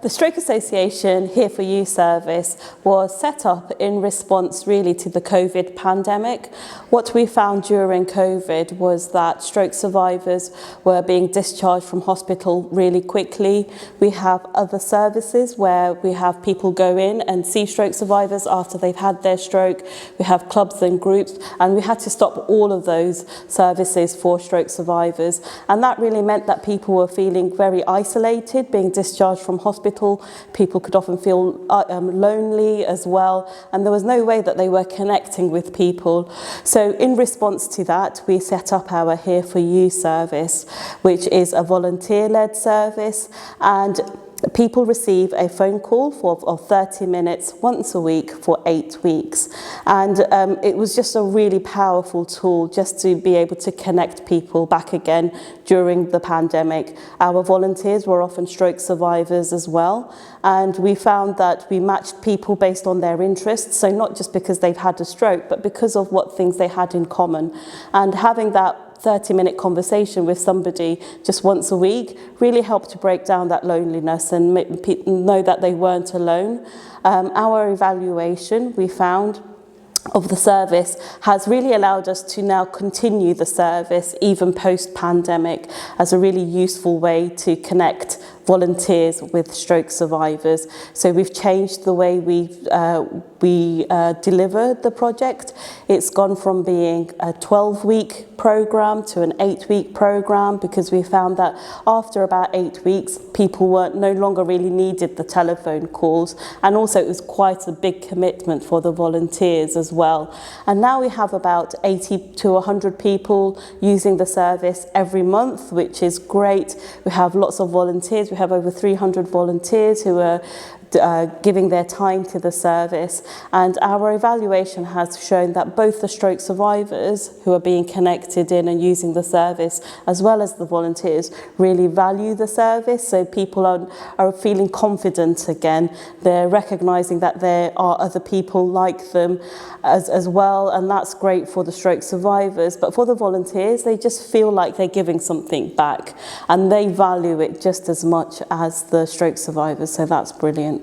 The Stroke Association Here For You service was set up in response really to the COVID pandemic. What we found during COVID was that stroke survivors were being discharged from hospital really quickly. We have other services where we have people go in and see stroke survivors after they've had their stroke. We have clubs and groups, and we had to stop all of those services for stroke survivors. And that really meant that people were feeling very isolated, being discharged from hospital. People could often feel lonely as well, and there was no way that they were connecting with people. So in response to that, we set up our Here For You service, which is a volunteer-led service, and people receive a phone call of 30 minutes once a week for 8 weeks. And it was just a really powerful tool just to be able to connect people back again during the pandemic. Our volunteers were often stroke survivors as well. And we found that we matched people based on their interests. So not just because they've had a stroke, but because of what things they had in common. And having that 30-minute conversation with somebody just once a week really helped to break down that loneliness and make people know that they weren't alone. Our evaluation, we found, of the service has really allowed us to now continue the service even post-pandemic as a really useful way to connect volunteers with stroke survivors. So we've changed the way we deliver the project. It's gone from being a 12-week program to an 8-week program, because we found that after about 8 weeks, people were no longer really needed the telephone calls, and also it was quite a big commitment for the volunteers as well. And now we have about 80 to 100 people using the service every month, which is great. We have lots of volunteers. We have over 300 volunteers who are giving their time to the service, and our evaluation has shown that both the stroke survivors who are being connected in and using the service, as well as the volunteers, really value the service. So people are feeling confident again. They're recognising that there are other people like them as well, and that's great for the stroke survivors. But for the volunteers, they just feel like they're giving something back, and they value it just as much as the stroke survivors, so that's brilliant.